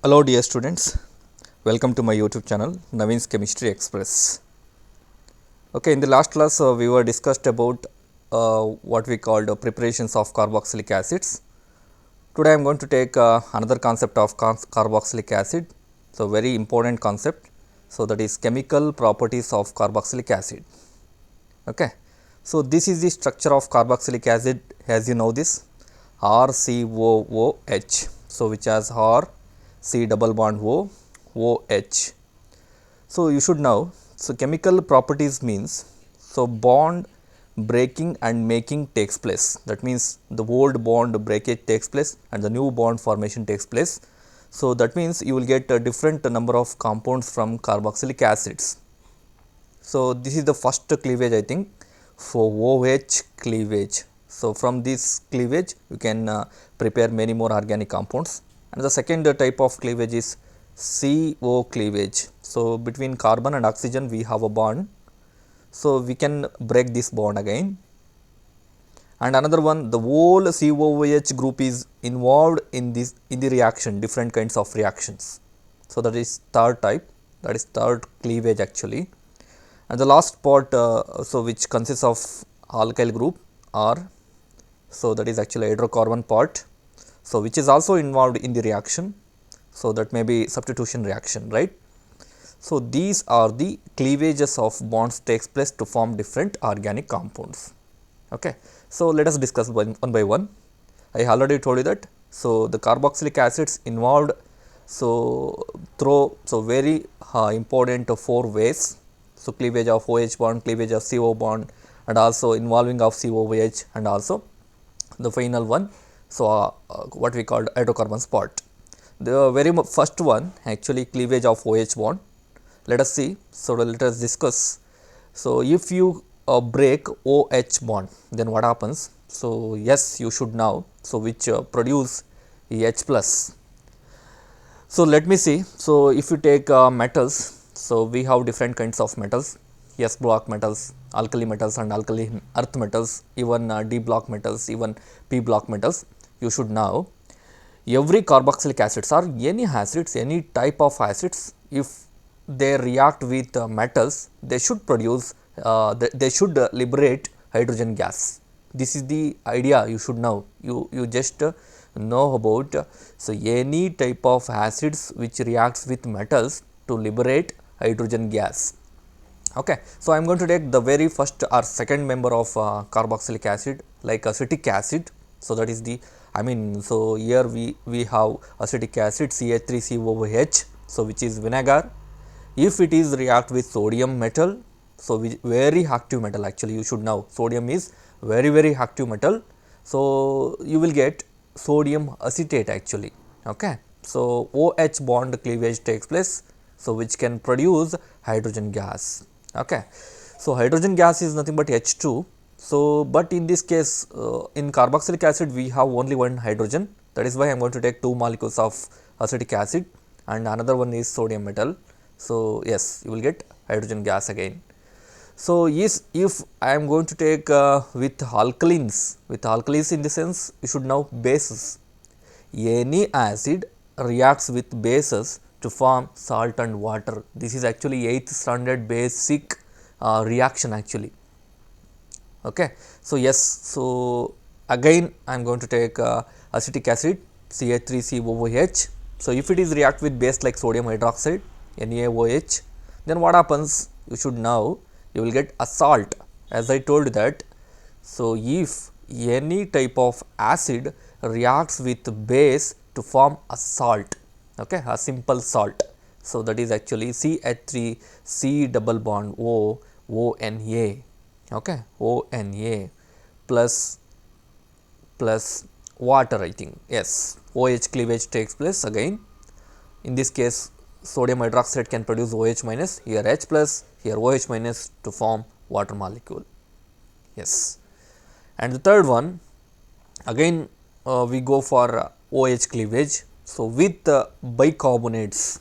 Hello dear students, welcome to my YouTube channel Naveen's Chemistry Express. Okay, in the last class we were discussed about what we called preparations of carboxylic acids. Today I am going to take another concept of carboxylic acid, so very important concept. So that is chemical properties of carboxylic acid. Okay, so this is the structure of carboxylic acid as you know this RCOOH. So which has R C double bond O OH. So you should know, so chemical properties means, so bond breaking and making takes place. That means the old bond breakage takes place and the new bond formation takes place. So that means you will get a different number of compounds from carboxylic acids. So this is the first cleavage I think for OH cleavage. So from this cleavage you can prepare many more organic compounds. And the second type of cleavage is CO cleavage. So between carbon and oxygen we have a bond. So we can break this bond again. And another one, the whole COOH group is involved in the reaction, different kinds of reactions. So that is third type, that is third cleavage actually. And the last part, so which consists of alkyl group R, so that is actually hydrocarbon part, so which is also involved in the reaction. So that may be substitution reaction, right? So these are the cleavages of bonds takes place to form different organic compounds. Okay, so let us discuss one by one. I already told you that. So the carboxylic acids involved, so through very important four ways. So cleavage of OH bond, cleavage of CO bond, and also involving of COOH, and also the final one, so what we called hydrocarbons part. The very first one actually cleavage of OH bond. Let us see. So let us discuss. So if you break OH bond, then what happens? So yes, you should know. So which produce H plus. So let me see. So if you take metals, so we have different kinds of metals. S block metals, alkali metals and alkali earth metals, even D block metals, even P block metals. You should know every carboxylic acids or any acids, any type of acids, if they react with metals, they should produce, they should liberate hydrogen gas. This is the idea you should know. You just know about, so any type of acids which reacts with metals to liberate hydrogen gas. Okay, so I am going to take the very first or second member of carboxylic acid, like acetic acid. So that is the, so here we have acetic acid CH3COOH, so which is vinegar. If it is react with sodium metal, so very active metal actually, you should know sodium is very active metal. So you will get sodium acetate actually. Okay, so OH bond cleavage takes place, so which can produce hydrogen gas. Okay, so hydrogen gas is nothing but H2. So but in this case, in carboxylic acid we have only one hydrogen. That is why I am going to take two molecules of acetic acid and another one is sodium metal. So yes, you will get hydrogen gas again. So yes, if I am going to take with alkalines in the sense, you should know bases. Any acid reacts with bases to form salt and water. This is actually 8th standard basic reaction actually. Okay, so yes, so again I am going to take acetic acid CH3COOH. So if it is react with base like sodium hydroxide NaOH, then what happens? You should know, you will get a salt, as I told that. So if any type of acid reacts with base to form a salt, okay, a simple salt, so that is actually CH3 C double bond O ONA, okay, ONA plus water, I think. Yes, OH cleavage takes place again. In this case, sodium hydroxide can produce OH minus, here H plus, here OH minus to form water molecule. Yes, and the third one again we go for OH cleavage. So with bicarbonates,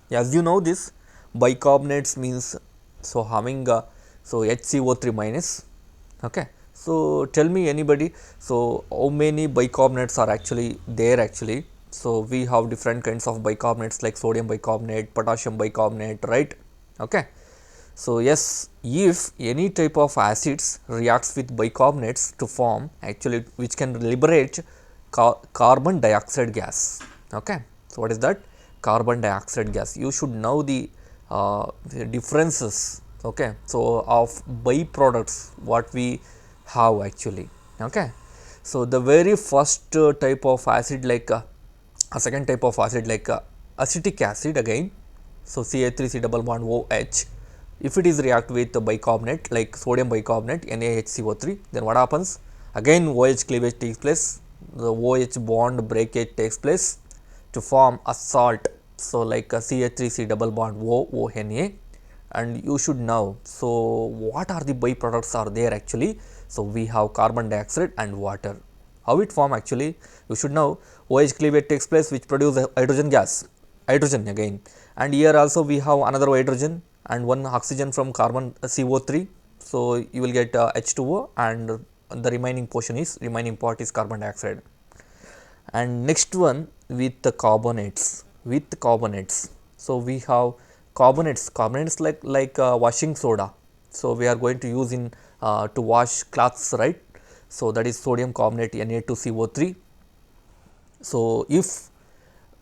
as you know this bicarbonates means, so having so HCO3 minus. Okay, so tell me anybody, so how many bicarbonates are actually there actually? So we have different kinds of bicarbonates like sodium bicarbonate, potassium bicarbonate, right? Okay. So yes, if any type of acids reacts with bicarbonates to form actually which can liberate carbon dioxide gas. Okay. So what is that? Carbon dioxide gas. You should know the differences. Okay. So of byproducts what we have actually. Okay. So the very first type of acid like a second type of acid like acetic acid again. So CH3C double bond OH. If it is react with bicarbonate like sodium bicarbonate NaHCO3, then what happens? Again OH cleavage takes place, the OH bond breakage takes place to form a salt. So like a CH3C double bond ONA, and you should know. So what are the byproducts are there actually? So we have carbon dioxide and water. How it form actually? You should know. OH cleavage takes place which produce hydrogen gas, hydrogen again, and here also we have another hydrogen and one oxygen from carbon CO3. So you will get H2O, and the remaining part is carbon dioxide. And next one with the carbonates, so we have carbonates like washing soda. So we are going to use in to wash cloths, right? So that is sodium carbonate Na2CO3. So if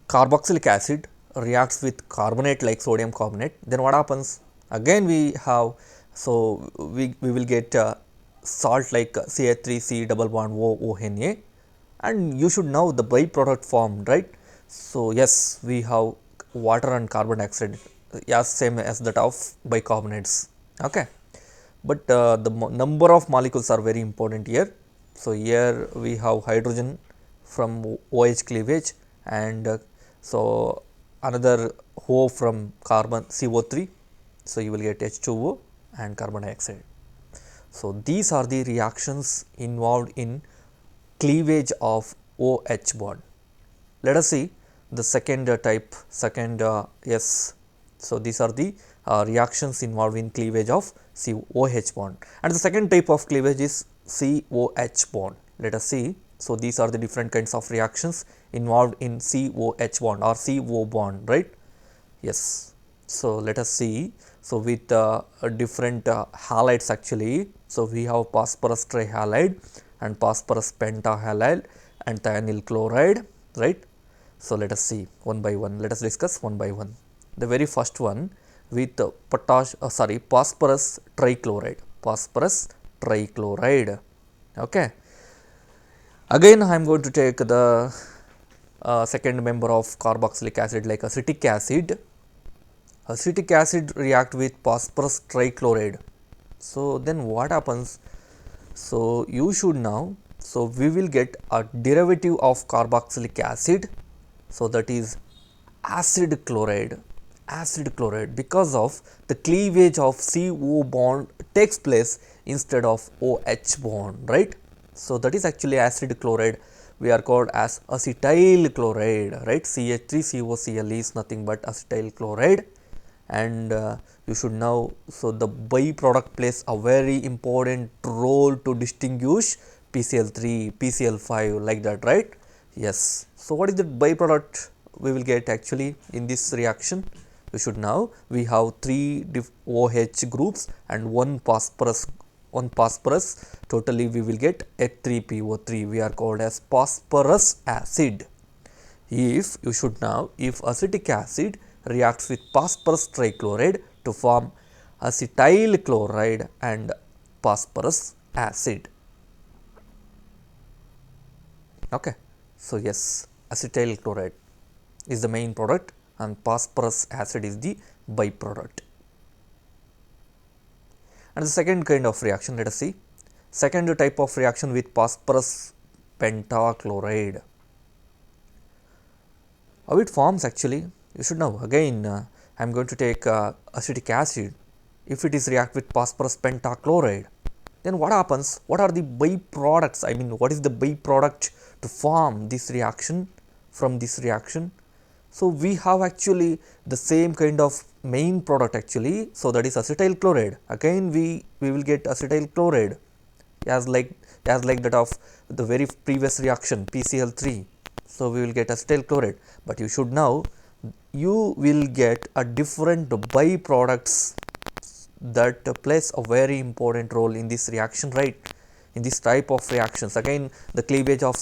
carboxylic acid reacts with carbonate like sodium carbonate, then what happens? Again we have, so we will get salt like CH3C double bond ONA, and you should know the byproduct formed, right? So yes, we have water and carbon dioxide, yes, same as that of bicarbonates. Okay, but the number of molecules are very important here. So here we have hydrogen from OH cleavage, and so another O from carbon CO3. So you will get H2O and carbon dioxide. So these are the reactions involved in cleavage of OH bond. Let us see the second type, yes. So these are the reactions involved in cleavage of COH bond, and the second type of cleavage is COH bond. Let us see. So these are the different kinds of reactions involved in COH bond or CO bond, right? Yes. So let us see. So with different halides actually. So we have phosphorus trihalide and phosphorus pentahalide and thionyl chloride, right? So let us see one by one. Let us discuss one by one. The very first one with phosphorus trichloride. Phosphorus trichloride. Okay. Again, I am going to take the second member of carboxylic acid like acetic acid. Acetic acid react with phosphorus trichloride. So then what happens? So you should know. So we will get a derivative of carboxylic acid. So that is acid chloride, because of the cleavage of CO bond takes place instead of OH bond, right? So that is actually acid chloride. We are called as acetyl chloride, right? CH3COCl is nothing but acetyl chloride, and you should know. So the byproduct plays a very important role to distinguish PCl3, PCl5 like that, right? Yes. So what is the byproduct we will get actually in this reaction? You should know we have three OH groups and one phosphorus. Totally we will get H3PO3. We are called as phosphorus acid. If you should know, if acetic acid reacts with phosphorus trichloride to form acetyl chloride and phosphorus acid. Okay. So yes, acetyl chloride is the main product and phosphorus acid is the byproduct. And the second kind of reaction, let us see. Second type of reaction with phosphorus pentachloride. How it forms actually? You should know. Again, I am going to take acetic acid. If it is react with phosphorus pentachloride, then what happens? What are the byproducts? I mean, what is the byproduct to form this reaction from this reaction? So we have actually the same kind of main product actually. So that is acetyl chloride. Again, we will get acetyl chloride as like as like that of the very previous reaction PCl3. So we will get acetyl chloride, but you should know you will get a different byproducts that plays a very important role in this reaction, right? In this type of reactions, again the cleavage of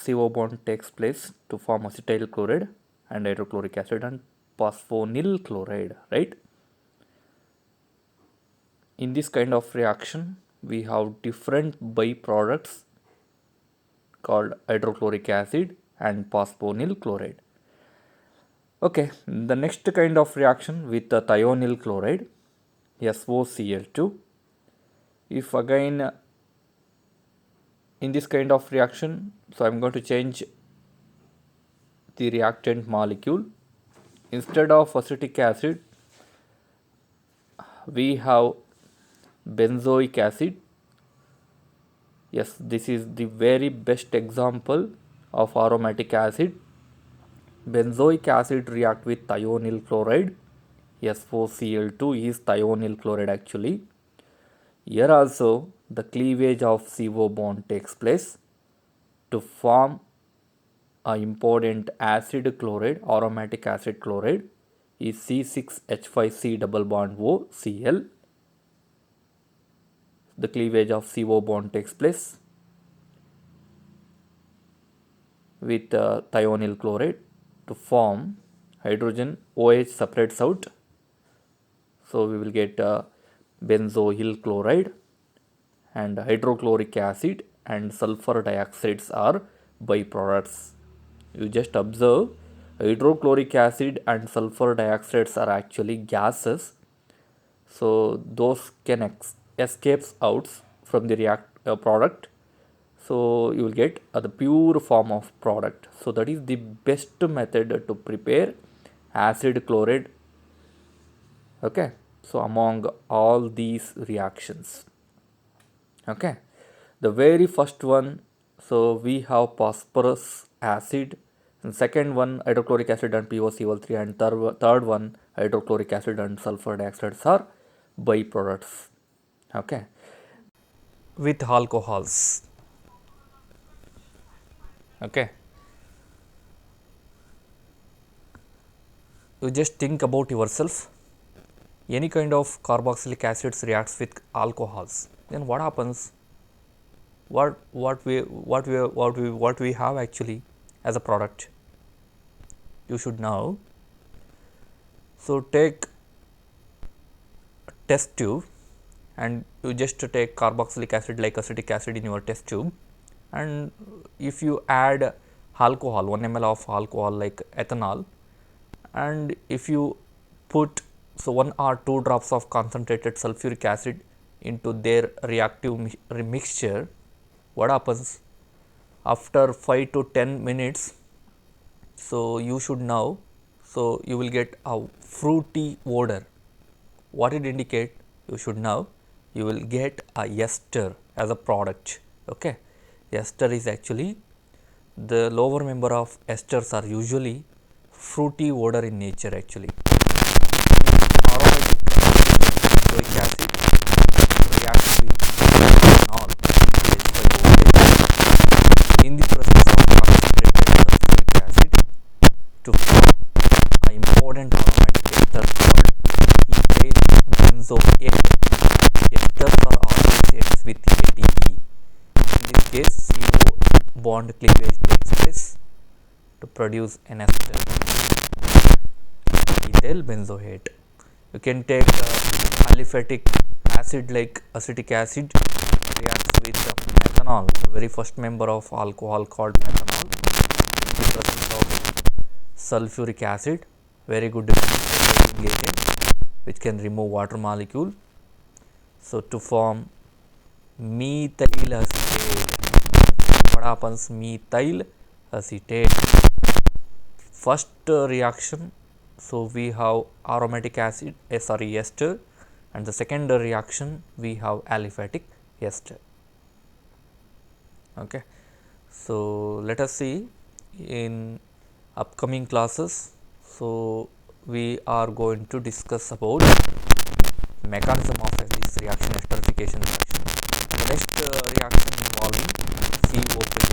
CO bond takes place to form acetyl chloride and hydrochloric acid and phosphonyl chloride, right? In this kind of reaction we have different byproducts called hydrochloric acid and phosphonyl chloride. Okay, the next kind of reaction with the thionyl chloride, SOCl2. If again in this kind of reaction, so I'm going to change the reactant molecule. Instead of acetic acid, we have benzoic acid. Yes, this is the very best example of aromatic acid. Benzoic acid react with thionyl chloride. SOCl2 is thionyl chloride actually. Here also the cleavage of CO bond takes place to form a important acid chloride, aromatic acid chloride is C6H5C double bond O Cl. The cleavage of CO bond takes place with thionyl chloride to form hydrogen. OH separates out, so we will get benzoyl chloride, and hydrochloric acid and sulfur dioxides are byproducts. You just observe, hydrochloric acid and sulfur dioxides are actually gases, so those can escape out from the product, so you will get the pure form of product. So that is the best method to prepare acid chloride. Okay, so among all these reactions, okay, the very first one, so we have phosphorus acid, and second one hydrochloric acid and POCl3, and third one hydrochloric acid and sulfur dioxides are byproducts. Okay, with alcohols. Okay, you just think about yourself, any kind of carboxylic acids reacts with alcohols, then what happens? What we have actually as a product, you should know. So take test tube and you just take carboxylic acid like acetic acid in your test tube, and if you add alcohol, 1 ml of alcohol like ethanol, and if you put 1 or 2 drops of concentrated sulfuric acid into their reactive mixture, what happens? After 5 to 10 minutes, so you should know, so you will get a fruity odor. What it indicate? You should know, you will get a ester as a product. Okay, ester is actually the lower member of esters are usually fruity odor in nature actually. Aromatic benzoic acid reacts with ethanol in the presence of concentrated sulfuric acid to form an important aromatic ester called ethyl benzoate. Esters are always ends with ATE. In this case, CO bond cleavage takes place to produce an ester, ethyl benzoate. You can take aliphatic acid like acetic acid reacts with methanol, the very first member of alcohol called methanol, in the presence of sulfuric acid, very good agent which can remove water molecule. So to form methyl acetate, what happens? Methyl acetate. First reaction, so we have aromatic acid, ester, and the second reaction we have aliphatic ester. Okay, so let us see in upcoming classes. So we are going to discuss about mechanism of this reaction, esterification reaction. Next reaction involving COP.